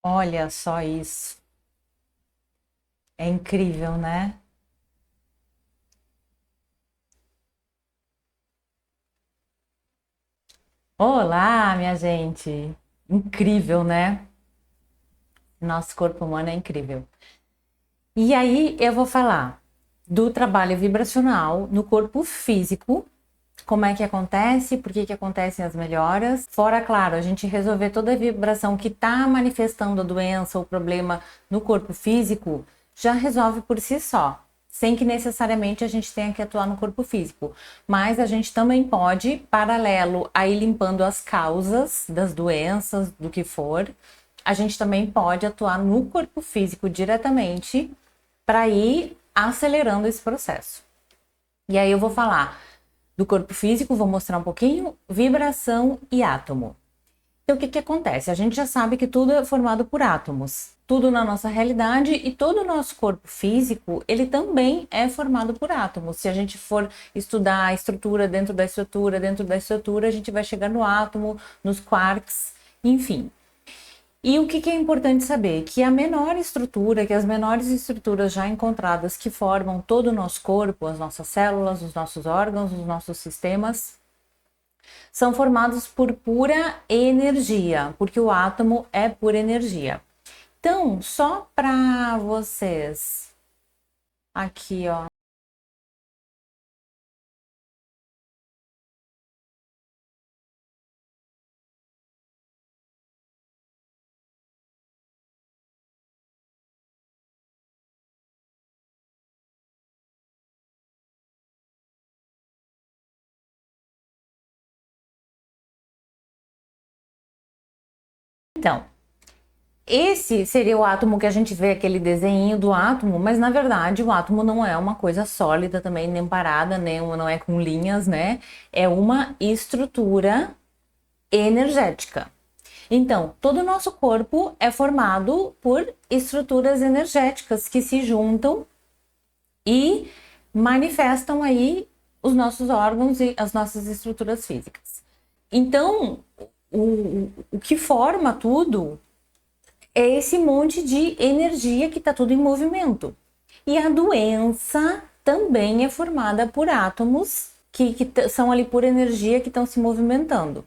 Olha só isso. É incrível, né? Olá, minha gente. Incrível, né? Nosso corpo humano é incrível. E aí eu vou falar do trabalho vibracional no corpo físico, como é que acontece, por que que acontecem as melhoras. Fora, claro, a gente resolver toda a vibração que está manifestando a doença ou problema no corpo físico, já resolve por si só, sem que necessariamente a gente tenha que atuar no corpo físico. Mas a gente também pode, paralelo a ir limpando as causas das doenças, do que for, a gente também pode atuar no corpo físico diretamente para ir acelerando esse processo. E aí eu vou falar do corpo físico, vou mostrar um pouquinho vibração e átomo. Então, o que que acontece? A gente já sabe que tudo é formado por átomos. Tudo na nossa realidade e todo o nosso corpo físico, ele também é formado por átomos. Se a gente for estudar a estrutura dentro da estrutura, a gente vai chegar no átomo, nos quarks, enfim. E o que que é importante saber? Que a menor estrutura, que as menores estruturas já encontradas que formam todo o nosso corpo, as nossas células, os nossos órgãos, os nossos sistemas, são formados por pura energia, porque o átomo é pura energia. Então, só para vocês aqui, ó. Então, esse seria o átomo que a gente vê aquele desenho do átomo, mas na verdade o átomo não é uma coisa sólida também, nem parada, nem não é com linhas, né? É uma estrutura energética. Então, todo o nosso corpo é formado por estruturas energéticas que se juntam e manifestam aí os nossos órgãos e as nossas estruturas físicas. Então, o que forma tudo é esse monte de energia que está tudo em movimento. E a doença também é formada por átomos que são ali por energia que estão se movimentando.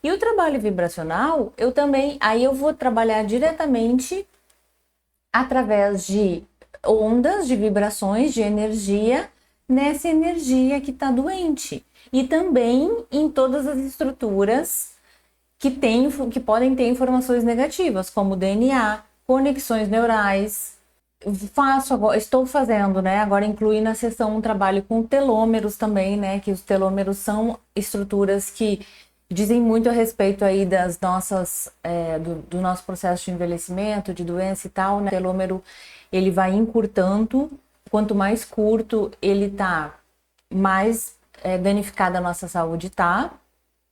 E o trabalho vibracional, eu também, aí eu vou trabalhar diretamente através de ondas, de vibrações, de energia, nessa energia que está doente. E também em todas as estruturas que podem ter informações negativas, como DNA, conexões neurais. Faço agora, estou fazendo, né? Agora incluí na sessão um trabalho com telômeros também, né? Que os telômeros são estruturas que dizem muito a respeito aí das nossas, do nosso processo de envelhecimento, de doença e tal, né? O telômero, ele vai encurtando, quanto mais curto ele tá, mais danificada a nossa saúde tá.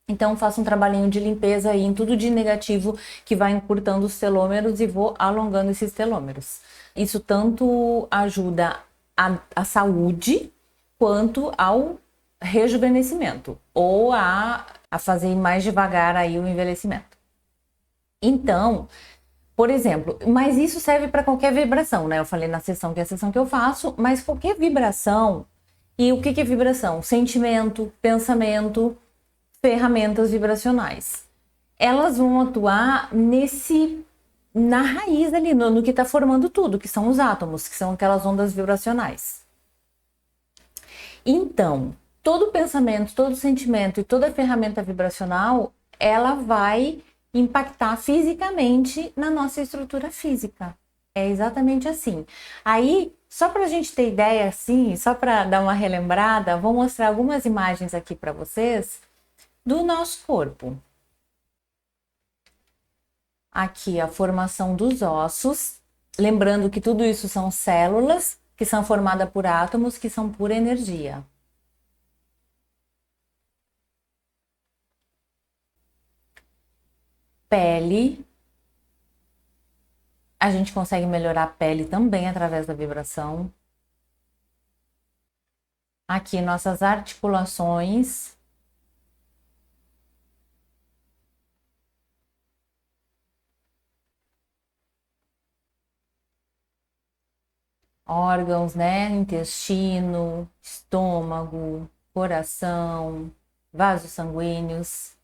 Então, faço um trabalhinho de limpeza aí em tudo de negativo que vai encurtando os telômeros e vou alongando esses telômeros. Isso tanto ajuda a saúde quanto ao rejuvenescimento ou a fazer mais devagar aí o envelhecimento. Então, por exemplo, mas isso serve para qualquer vibração, né? Eu falei na sessão que é a sessão que eu faço, mas qualquer vibração. E o que que é vibração? Sentimento, pensamento, ferramentas vibracionais. Elas vão atuar na raiz ali, no que está formando tudo, que são os átomos, que são aquelas ondas vibracionais. Então, todo pensamento, todo sentimento e toda ferramenta vibracional, ela vai impactar fisicamente na nossa estrutura física. É exatamente assim. Aí, só para a gente ter ideia, assim, só para dar uma relembrada, vou mostrar algumas imagens aqui para vocês do nosso corpo. Aqui a formação dos ossos, lembrando que tudo isso são células que são formadas por átomos que são pura energia. Pele, a gente consegue melhorar a pele também através da vibração. Aqui nossas articulações, órgãos, né? Intestino, estômago, coração, vasos sanguíneos.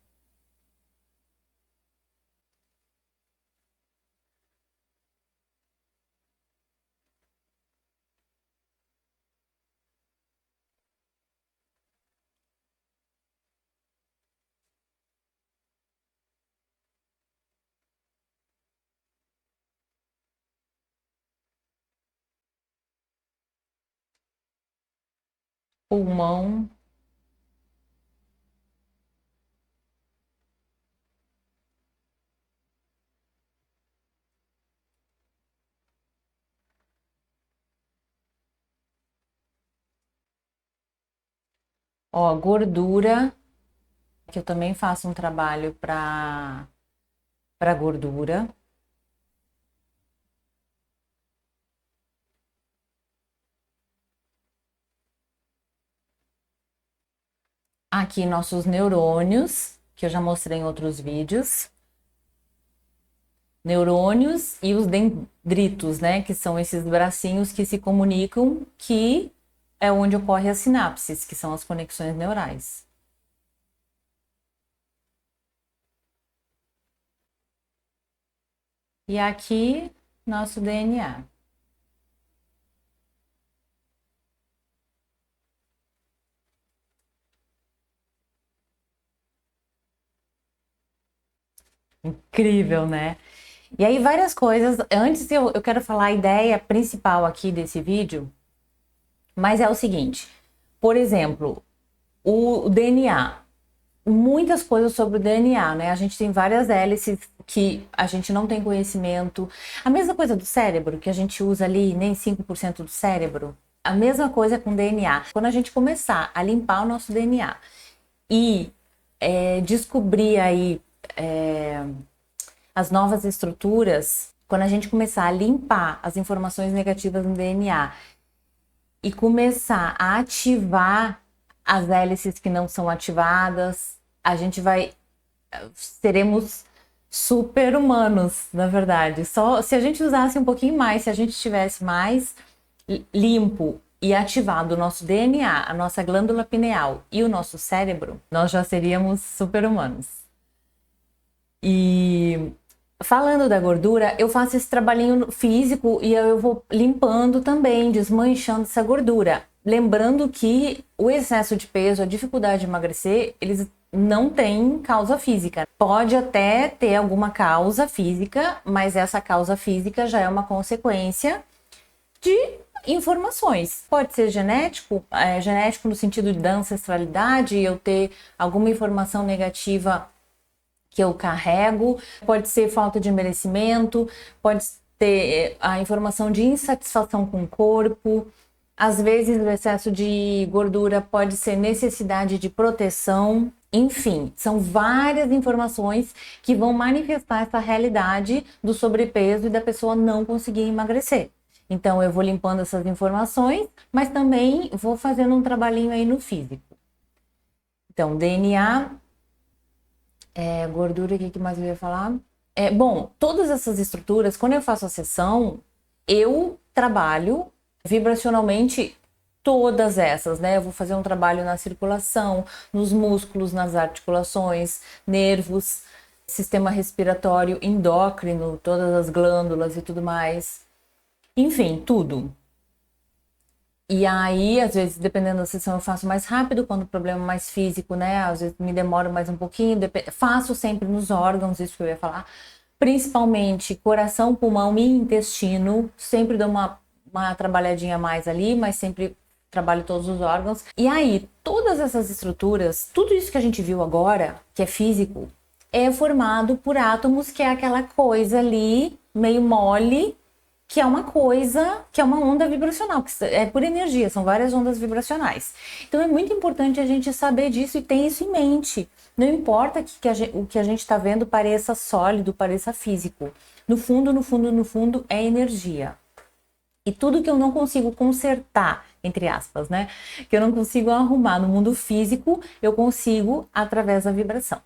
Pulmão, ó, gordura, que eu também faço um trabalho para gordura. Aqui nossos neurônios, que eu já mostrei em outros vídeos. Neurônios e os dendritos, né, que são esses bracinhos que se comunicam, que é onde ocorre as sinapses, que são as conexões neurais. E aqui, nosso DNA. Incrível, né? E aí, várias coisas. Antes, eu quero falar a ideia principal aqui desse vídeo, mas é o seguinte: por exemplo, o DNA. Muitas coisas sobre o DNA, né? A gente tem várias hélices que a gente não tem conhecimento. A mesma coisa do cérebro, que a gente usa ali nem 5% do cérebro. A mesma coisa com o DNA. Quando a gente começar a limpar o nosso DNA e descobrir aí as novas estruturas, quando a gente começar a limpar as informações negativas no DNA e começar a ativar as hélices que não são ativadas, a gente seremos super humanos, na verdade. Só se a gente usasse um pouquinho mais, se a gente estivesse mais limpo e ativado o nosso DNA, a nossa glândula pineal e o nosso cérebro, nós já seríamos super humanos. E falando da gordura, eu faço esse trabalhinho físico e eu vou limpando também, desmanchando essa gordura. Lembrando que o excesso de peso, a dificuldade de emagrecer, eles não têm causa física. Pode até ter alguma causa física, mas essa causa física já é uma consequência de informações. Pode ser genético, genético no sentido da ancestralidade, eu ter alguma informação negativa que eu carrego, pode ser falta de merecimento, pode ter a informação de insatisfação com o corpo, às vezes o excesso de gordura pode ser necessidade de proteção, enfim, são várias informações que vão manifestar essa realidade do sobrepeso e da pessoa não conseguir emagrecer. Então eu vou limpando essas informações, mas também vou fazendo um trabalhinho aí no físico. Então, DNA, gordura, o que mais eu ia falar? Bom, todas essas estruturas, quando eu faço a sessão, eu trabalho vibracionalmente todas essas, né? Eu vou fazer um trabalho na circulação, nos músculos, nas articulações, nervos, sistema respiratório, endócrino, todas as glândulas e tudo mais. Enfim, tudo. E aí, às vezes, dependendo da sessão, eu faço mais rápido, quando o problema é mais físico, né? Às vezes me demoro mais um pouquinho, faço sempre nos órgãos, isso que eu ia falar. Principalmente coração, pulmão e intestino, sempre dou uma trabalhadinha a mais ali, mas sempre trabalho todos os órgãos. E aí, todas essas estruturas, tudo isso que a gente viu agora, que é físico, é formado por átomos, que é aquela coisa ali, meio mole, que é uma coisa, que é uma onda vibracional, que é por energia, são várias ondas vibracionais. Então é muito importante a gente saber disso e ter isso em mente. Não importa o que a gente está vendo pareça sólido, pareça físico. No fundo, no fundo, no fundo, é energia. E tudo que eu não consigo consertar, entre aspas, né? Que eu não consigo arrumar no mundo físico, eu consigo através da vibração.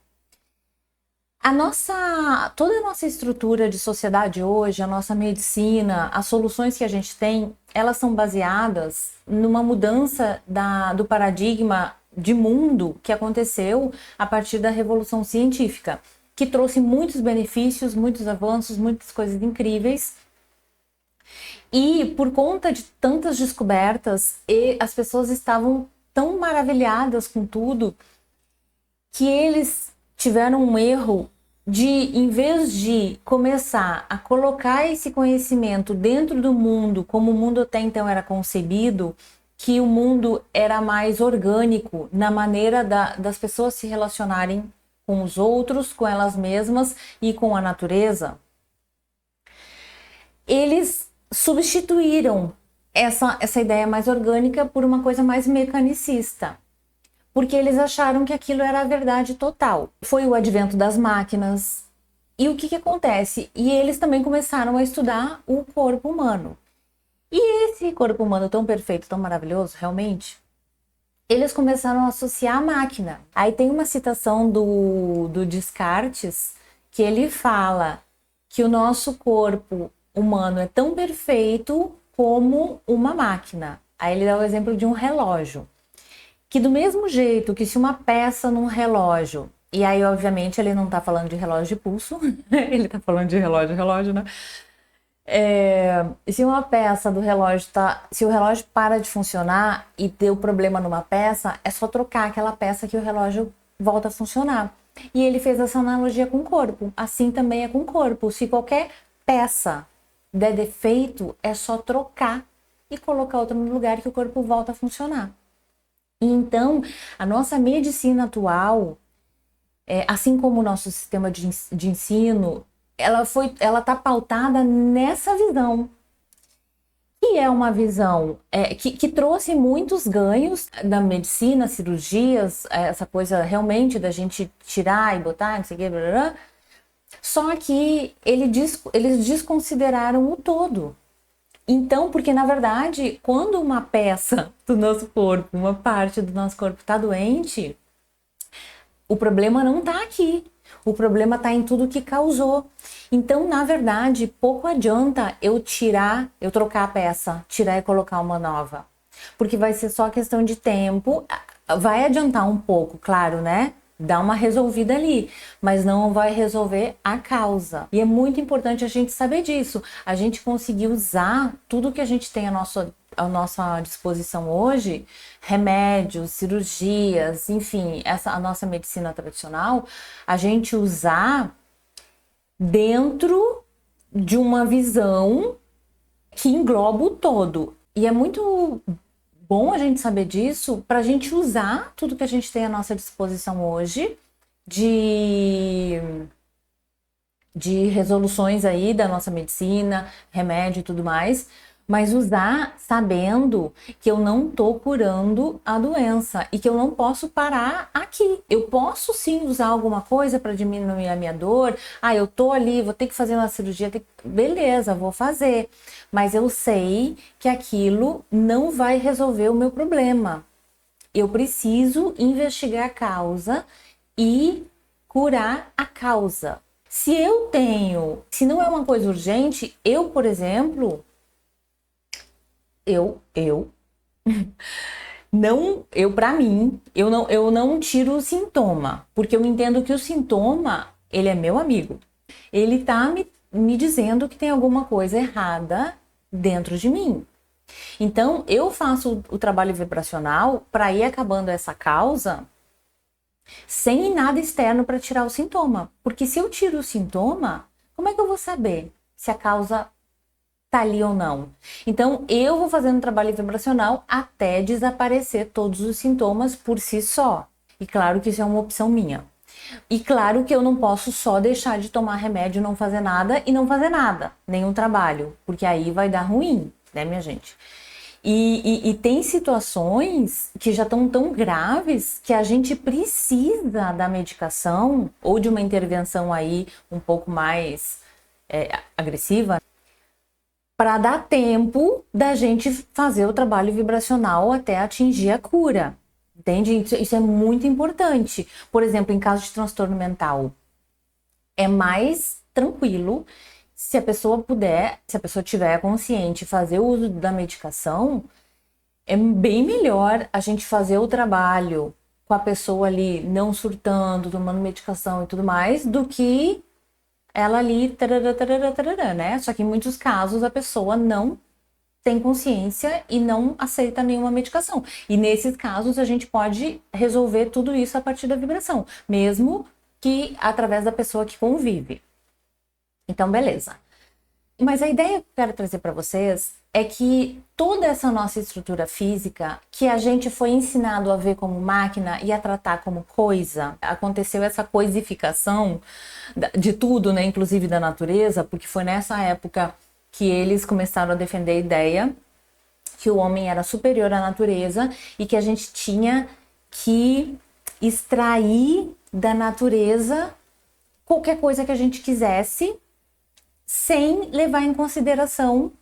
Toda a nossa estrutura de sociedade hoje, a nossa medicina, as soluções que a gente tem, elas são baseadas numa mudança do paradigma de mundo que aconteceu a partir da Revolução Científica, que trouxe muitos benefícios, muitos avanços, muitas coisas incríveis. E por conta de tantas descobertas, as pessoas estavam tão maravilhadas com tudo que eles tiveram um erro de, em vez de começar a colocar esse conhecimento dentro do mundo, como o mundo até então era concebido, que o mundo era mais orgânico na maneira das pessoas se relacionarem com os outros, com elas mesmas e com a natureza, eles substituíram essa ideia mais orgânica por uma coisa mais mecanicista, porque eles acharam que aquilo era a verdade total. Foi o advento das máquinas. E o que acontece? E eles também começaram a estudar o corpo humano. E esse corpo humano tão perfeito, tão maravilhoso, realmente, eles começaram a associar a máquina. Aí tem uma citação do Descartes, que ele fala que o nosso corpo humano é tão perfeito como uma máquina. Aí ele dá o exemplo de um relógio. Que do mesmo jeito que se uma peça num relógio, e aí obviamente ele não tá falando de relógio de pulso, ele tá falando de relógio, né? Se uma peça do relógio se o relógio para de funcionar e deu problema numa peça, é só trocar aquela peça que o relógio volta a funcionar. E ele fez essa analogia com o corpo. Assim também é com o corpo. Se qualquer peça der defeito, é só trocar e colocar outra no lugar que o corpo volta a funcionar. E então, a nossa medicina atual, assim como o nosso sistema de ensino, ela está pautada nessa visão, que é uma visão que trouxe muitos ganhos da medicina, cirurgias, essa coisa realmente da gente tirar e botar, não sei o que, blá, blá, blá. Só que eles desconsideraram o todo. Então, porque na verdade, quando uma peça do nosso corpo, uma parte do nosso corpo está doente, o problema não está aqui. O problema está em tudo que causou. Então, na verdade, pouco adianta eu trocar a peça, tirar e colocar uma nova. Porque vai ser só questão de tempo. Vai adiantar um pouco, claro, né? Dá uma resolvida ali, mas não vai resolver a causa. E é muito importante a gente saber disso. A gente conseguir usar tudo que a gente tem à nossa disposição hoje, remédios, cirurgias, enfim, a nossa medicina tradicional, a gente usar dentro de uma visão que engloba o todo. E é muito bom a gente saber disso para a gente usar tudo que a gente tem à nossa disposição hoje de resoluções aí da nossa medicina, remédio e tudo mais, mas usar sabendo que eu não tô curando a doença e que eu não posso parar aqui. Eu posso sim usar alguma coisa para diminuir a minha dor. Eu tô ali, vou ter que fazer uma cirurgia, beleza, vou fazer. Mas eu sei que aquilo não vai resolver o meu problema. Eu preciso investigar a causa e curar a causa. Se não é uma coisa urgente, por exemplo, para mim, eu não tiro o sintoma, porque eu entendo que o sintoma, ele é meu amigo. Ele tá me dizendo que tem alguma coisa errada dentro de mim. Então, eu faço o trabalho vibracional para ir acabando essa causa sem nada externo para tirar o sintoma. Porque se eu tiro o sintoma, como é que eu vou saber se a causa tá ali ou não? Então, eu vou fazendo um trabalho vibracional até desaparecer todos os sintomas por si só. E claro que isso é uma opção minha. E claro que eu não posso só deixar de tomar remédio, não fazer nada e não fazer nada, nenhum trabalho, porque aí vai dar ruim, né, minha gente? E tem situações que já estão tão graves que a gente precisa da medicação ou de uma intervenção aí um pouco mais agressiva para dar tempo da gente fazer o trabalho vibracional até atingir a cura. Entende? Isso é muito importante. Por exemplo, em caso de transtorno mental, É mais tranquilo se a pessoa puder, se a pessoa tiver consciente, fazer o uso da medicação. É bem melhor a gente fazer o trabalho com a pessoa ali não surtando, tomando medicação e tudo mais, do que ela ali, tarará, tarará, tarará, né? Só que em muitos casos a pessoa não tem consciência e não aceita nenhuma medicação. E nesses casos a gente pode resolver tudo isso a partir da vibração, mesmo que através da pessoa que convive. Então, beleza. Mas a ideia que eu quero trazer para vocês é que toda essa nossa estrutura física, que a gente foi ensinado a ver como máquina e a tratar como coisa, aconteceu essa coisificação de tudo, né, inclusive da natureza, porque foi nessa época que eles começaram a defender a ideia que o homem era superior à natureza e que a gente tinha que extrair da natureza qualquer coisa que a gente quisesse, sem levar em consideração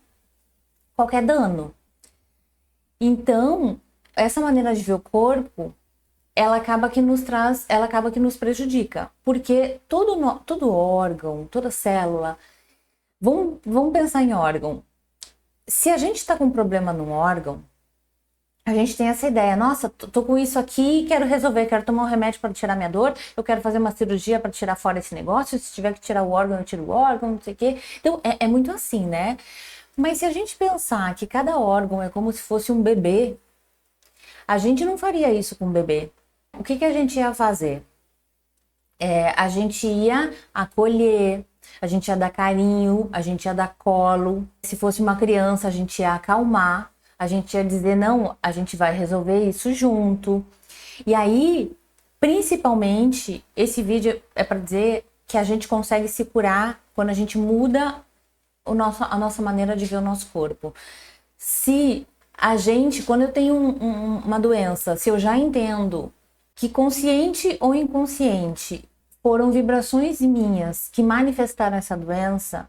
qualquer dano. Então, essa maneira de ver o corpo, ela acaba que nos prejudica, porque todo órgão, toda célula, vamos pensar em órgão. Se a gente está com um problema num órgão, a gente tem essa ideia, nossa, tô com isso aqui, quero resolver, quero tomar um remédio para tirar minha dor, eu quero fazer uma cirurgia para tirar fora esse negócio, se tiver que tirar o órgão, eu tiro o órgão, não sei o quê. Então, é muito assim, né? Mas se a gente pensar que cada órgão é como se fosse um bebê, a gente não faria isso com um bebê. O que a gente ia fazer? A gente ia acolher, a gente ia dar carinho, a gente ia dar colo. Se fosse uma criança, a gente ia acalmar. A gente ia dizer, não, a gente vai resolver isso junto. E aí, principalmente, esse vídeo é para dizer que a gente consegue se curar quando a gente muda a nossa maneira de ver o nosso corpo. Se a gente, quando eu tenho uma doença, se eu já entendo que consciente ou inconsciente foram vibrações minhas que manifestaram essa doença,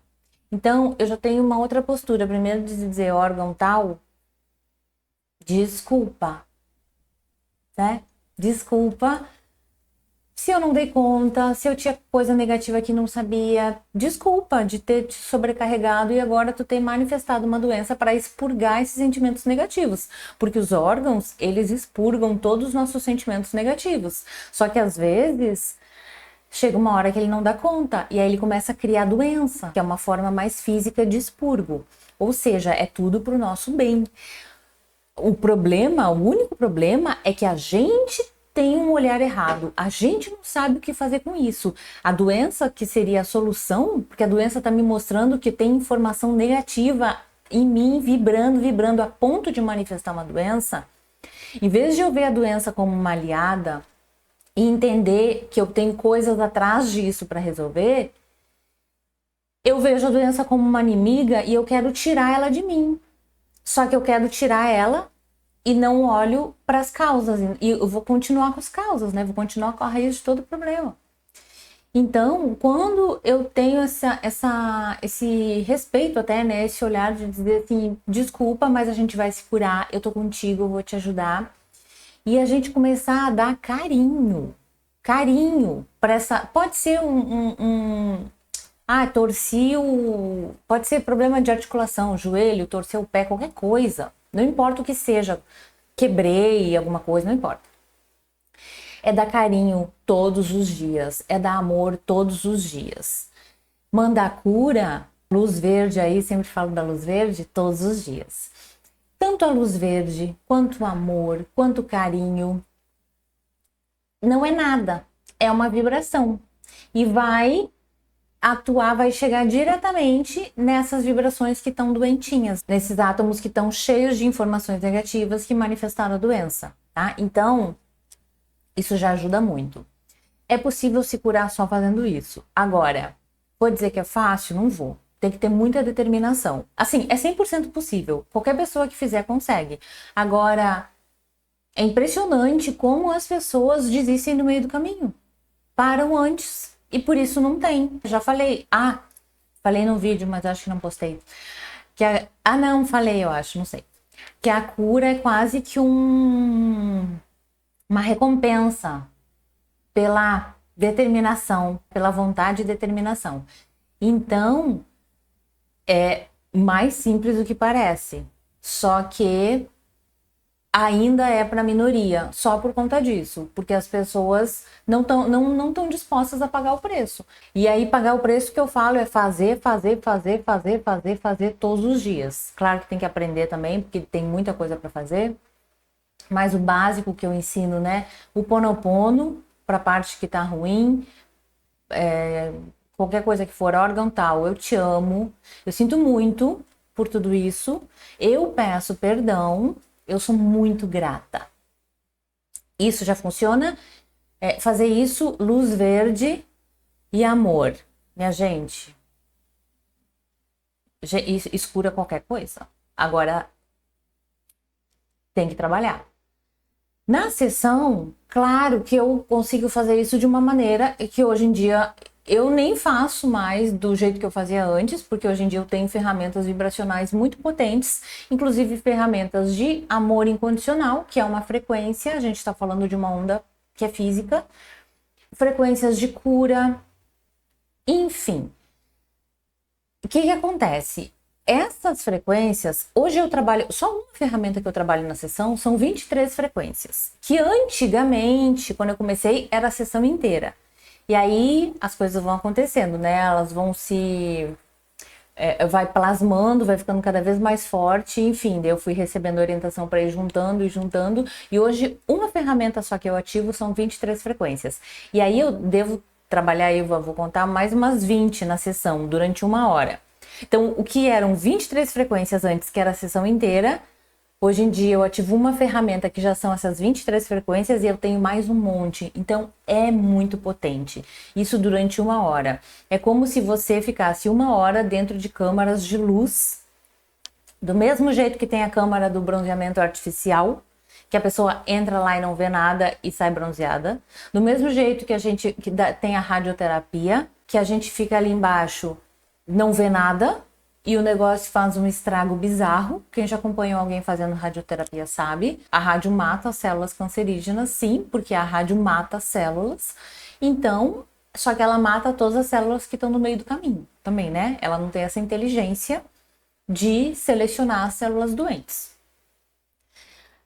então eu já tenho uma outra postura. Primeiro de dizer órgão tal, desculpa, né? Desculpa se eu não dei conta, se eu tinha coisa negativa que não sabia. Desculpa de ter te sobrecarregado e agora tu ter manifestado uma doença para expurgar esses sentimentos negativos. Porque os órgãos, eles expurgam todos os nossos sentimentos negativos. Só que às vezes chega uma hora que ele não dá conta e aí ele começa a criar doença, que é uma forma mais física de expurgo. Ou seja, é tudo para o nosso bem. O único problema é que a gente tem um olhar errado. A gente não sabe o que fazer com isso. A doença que seria a solução, porque a doença está me mostrando que tem informação negativa em mim, vibrando a ponto de manifestar uma doença. Em vez de eu ver a doença como uma aliada e entender que eu tenho coisas atrás disso para resolver, eu vejo a doença como uma inimiga e eu quero tirar ela de mim. Só que eu quero tirar ela e não olho para as causas. E eu vou continuar com as causas, né? Vou continuar com a raiz de todo o problema. Então, quando eu tenho esse respeito até, né? Esse olhar de dizer assim, desculpa, mas a gente vai se curar, eu tô contigo, eu vou te ajudar. E a gente começar a dar carinho para essa... Pode ser torci o... Pode ser problema de articulação, joelho, torcer o pé, qualquer coisa. Não importa o que seja. Quebrei alguma coisa, não importa. É dar carinho todos os dias. É dar amor todos os dias. Mandar cura, luz verde aí, sempre falo da luz verde, todos os dias. Tanto a luz verde, quanto o amor, quanto o carinho. Não é nada. É uma vibração. E vai chegar diretamente nessas vibrações que estão doentinhas, nesses átomos que estão cheios de informações negativas que manifestaram a doença, tá? Então, isso já ajuda muito. É possível se curar só fazendo isso. Agora, vou dizer que é fácil? Não vou. Tem que ter muita determinação. Assim, é 100% possível. Qualquer pessoa que fizer consegue. Agora, é impressionante como as pessoas desistem no meio do caminho. Param antes. E por isso não tem. Já falei. Falei no vídeo, mas acho que não postei. Não, falei, eu acho, não sei. Que a cura é quase que uma recompensa pela determinação, pela vontade e determinação. Então, é mais simples do que parece. Só que ainda é para a minoria, só por conta disso, porque as pessoas não tão dispostas a pagar o preço. E aí pagar o preço que eu falo é fazer todos os dias. Claro que tem que aprender também, porque tem muita coisa para fazer, mas o básico que eu ensino, né, o Ponopono para a parte que tá ruim, qualquer coisa que for órgão tal, eu te amo, eu sinto muito por tudo isso, eu peço perdão, eu sou muito grata. Isso já funciona? Fazer isso, luz verde e amor. Minha gente, isso cura qualquer coisa. Agora, tem que trabalhar. Na sessão, claro que eu consigo fazer isso de uma maneira que hoje em dia eu nem faço mais do jeito que eu fazia antes, porque hoje em dia eu tenho ferramentas vibracionais muito potentes, inclusive ferramentas de amor incondicional, que é uma frequência, a gente está falando de uma onda que é física, frequências de cura, enfim. O que acontece? Essas frequências, hoje eu trabalho, só uma ferramenta que eu trabalho na sessão são 23 frequências, que antigamente, quando eu comecei, era a sessão inteira. E aí as coisas vão acontecendo, né? Elas vão vai plasmando, vai ficando cada vez mais forte, enfim, daí eu fui recebendo orientação para ir juntando, e hoje uma ferramenta só que eu ativo são 23 frequências. E aí eu devo trabalhar, eu vou contar mais umas 20 na sessão, durante 1 hora. Então, o que eram 23 frequências antes, que era a sessão inteira, hoje em dia eu ativo uma ferramenta que já são essas 23 frequências e eu tenho mais um monte. Então, é muito potente. Isso durante 1 hora. É como se você ficasse 1 hora dentro de câmaras de luz, do mesmo jeito que tem a câmara do bronzeamento artificial, que a pessoa entra lá e não vê nada e sai bronzeada. Do mesmo jeito que tem a radioterapia, que a gente fica ali embaixo, não vê nada e o negócio faz um estrago bizarro. Quem já acompanhou alguém fazendo radioterapia sabe. A rádio mata as células cancerígenas, sim, porque a rádio mata as células. Então, só que ela mata todas as células que estão no meio do caminho também, né? Ela não tem essa inteligência de selecionar as células doentes.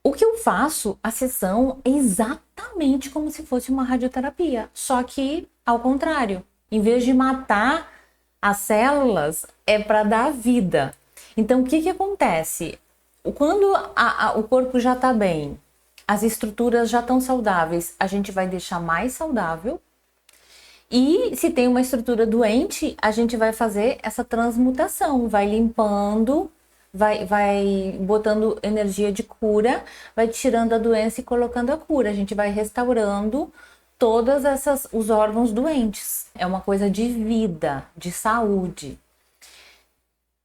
O que eu faço, a sessão é exatamente como se fosse uma radioterapia, só que ao contrário. Em vez de matar as células, é para dar vida. Então, o que acontece? Quando o corpo já está bem, as estruturas já estão saudáveis, a gente vai deixar mais saudável. E se tem uma estrutura doente, a gente vai fazer essa transmutação, vai limpando, vai botando energia de cura, vai tirando a doença e colocando a cura. A gente vai restaurando todas os órgãos doentes. É uma coisa de vida, de saúde.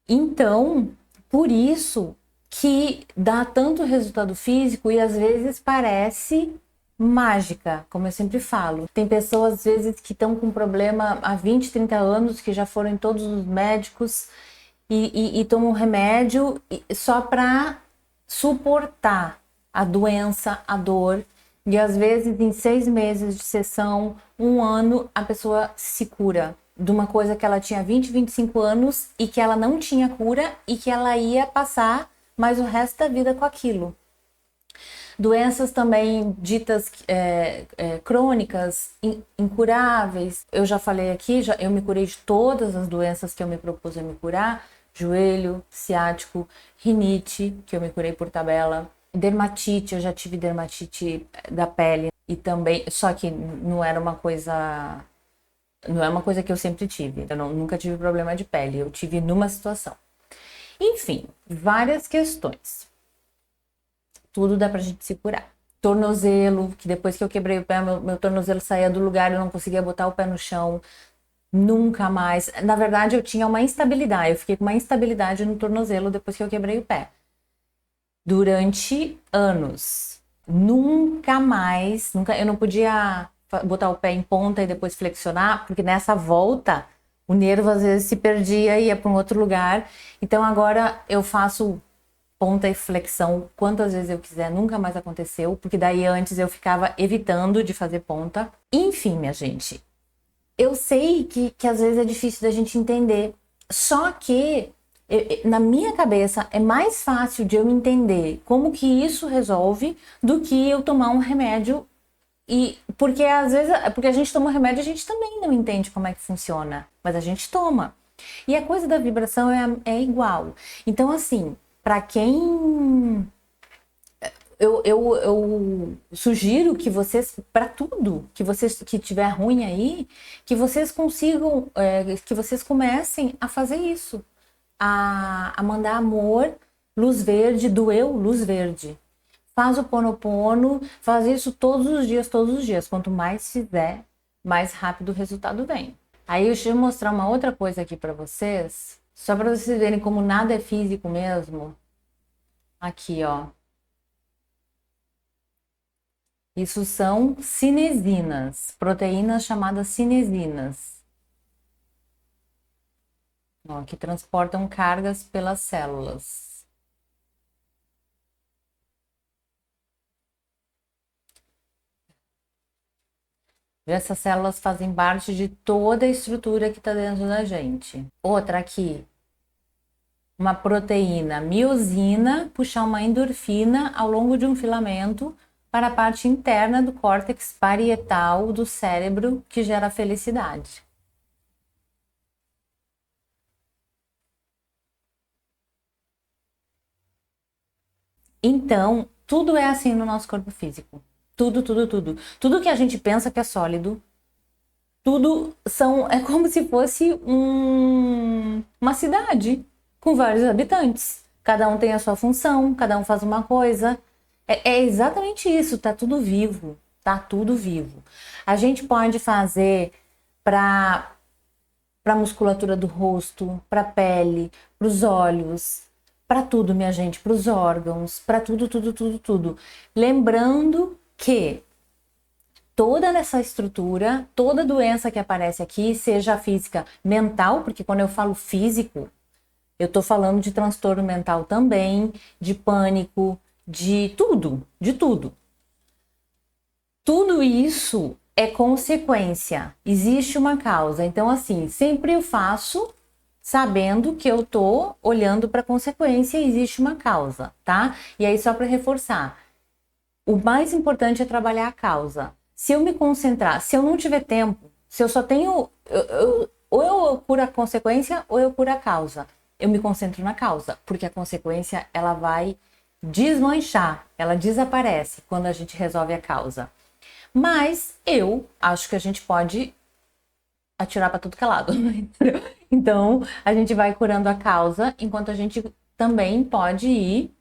Então, por isso que dá tanto resultado físico e às vezes parece mágica, como eu sempre falo. Tem pessoas às vezes que estão com problema há 20, 30 anos, que já foram em todos os médicos e tomam remédio só para suportar a doença, a dor. E às vezes em 6 meses de sessão, 1 ano, a pessoa se cura de uma coisa que ela tinha 20, 25 anos e que ela não tinha cura e que ela ia passar mais o resto da vida com aquilo. Doenças também ditas crônicas, incuráveis. Eu já falei aqui, eu me curei de todas as doenças que eu me propus a me curar. Joelho, ciático, rinite, que eu me curei por tabela. Dermatite, eu já tive dermatite da pele e também, só que não é uma coisa que eu sempre tive. Eu nunca tive problema de pele, eu tive numa situação. Enfim, várias questões. Tudo dá pra gente se curar. Tornozelo, que depois que eu quebrei o pé, meu tornozelo saía do lugar, eu não conseguia botar o pé no chão. Nunca mais. Na verdade, eu tinha uma instabilidade. Eu fiquei com uma instabilidade no tornozelo depois que eu quebrei o pé. Durante anos. Nunca mais. Eu não podia botar o pé em ponta e depois flexionar, porque nessa volta o nervo às vezes se perdia e ia para um outro lugar. Então agora eu faço ponta e flexão quantas vezes eu quiser, nunca mais aconteceu, porque daí antes eu ficava evitando de fazer ponta. Enfim, minha gente, eu sei que às vezes é difícil da gente entender, só que na minha cabeça é mais fácil de eu entender como que isso resolve do que eu tomar um remédio. E porque às vezes, porque a gente toma remédio, a gente também não entende como é que funciona, mas a gente toma. E a coisa da vibração é igual. Então, assim, para quem eu sugiro que vocês, para tudo que vocês que tiver ruim aí, que vocês consigam, que vocês comecem a fazer isso, a mandar amor, luz verde, do eu, luz verde. Faz o Ponopono, faz isso todos os dias, todos os dias. Quanto mais fizer, mais rápido o resultado vem. Aí deixa eu mostrar uma outra coisa aqui para vocês, só para vocês verem como nada é físico mesmo. Aqui, ó. Isso são cinesinas, proteínas chamadas cinesinas, ó, que transportam cargas pelas células. Essas células fazem parte de toda a estrutura que está dentro da gente. Outra aqui, uma proteína miosina, puxar uma endorfina ao longo de um filamento para a parte interna do córtex parietal do cérebro, que gera felicidade. Então, tudo é assim no nosso corpo físico. Tudo, tudo, tudo. Tudo que a gente pensa que é sólido, tudo é como se fosse uma cidade com vários habitantes. Cada um tem a sua função, cada um faz uma coisa. É exatamente isso, tá tudo vivo, tá tudo vivo. A gente pode fazer para a musculatura do rosto, para a pele, para os olhos, para tudo, minha gente, para os órgãos, para tudo, tudo, tudo, tudo. Lembrando que toda essa estrutura, toda doença que aparece aqui, seja física, mental, porque quando eu falo físico, eu estou falando de transtorno mental também, de pânico, de tudo, de tudo. Tudo isso é consequência, existe uma causa. Então, assim, sempre eu faço sabendo que eu tô olhando para a consequência, existe uma causa, tá? E aí, só para reforçar, o mais importante é trabalhar a causa. Se eu me concentrar, se eu não tiver tempo, se eu só tenho, ou eu curo a consequência ou eu curo a causa. Eu me concentro na causa, porque a consequência ela vai desmanchar, ela desaparece quando a gente resolve a causa. Mas eu acho que a gente pode atirar para tudo que é lado. Então, a gente vai curando a causa, enquanto a gente também pode ir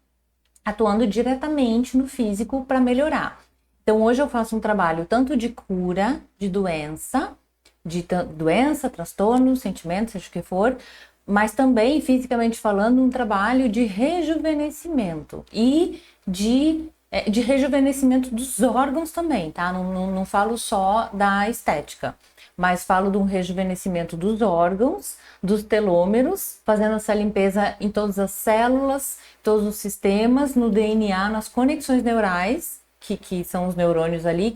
atuando diretamente no físico para melhorar. Então, hoje eu faço um trabalho tanto de cura de doença, transtorno, sentimento, seja o que for, mas também, fisicamente falando, um trabalho de rejuvenescimento e de rejuvenescimento dos órgãos também, tá? Não falo só da estética, mas falo de um rejuvenescimento dos órgãos, dos telômeros, fazendo essa limpeza em todas as células, todos os sistemas, no DNA, nas conexões neurais, que são os neurônios ali,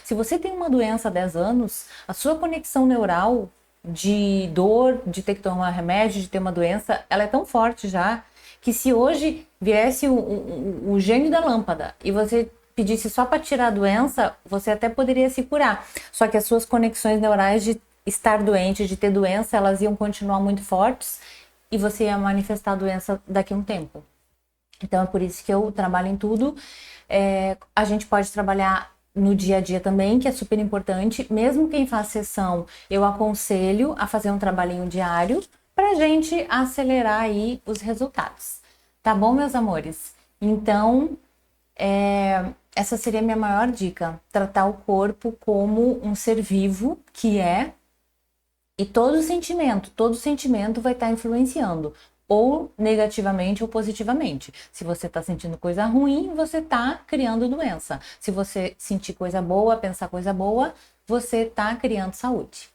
se você tem uma doença há 10 anos, a sua conexão neural de dor, de ter que tomar remédio, de ter uma doença, ela é tão forte já, que se hoje viesse o gênio da lâmpada e você pedisse só para tirar a doença, você até poderia se curar. Só que as suas conexões neurais de estar doente, de ter doença, elas iam continuar muito fortes e você ia manifestar a doença daqui a um tempo. Então é por isso que eu trabalho em tudo. A gente pode trabalhar no dia a dia também, que é super importante. Mesmo quem faz sessão, eu aconselho a fazer um trabalhinho diário para a gente acelerar aí os resultados. Tá bom, meus amores? Então, essa seria a minha maior dica. Tratar o corpo como um ser vivo que é, e todo sentimento vai estar influenciando, ou negativamente ou positivamente. Se você está sentindo coisa ruim, você está criando doença. Se você sentir coisa boa, pensar coisa boa, você está criando saúde.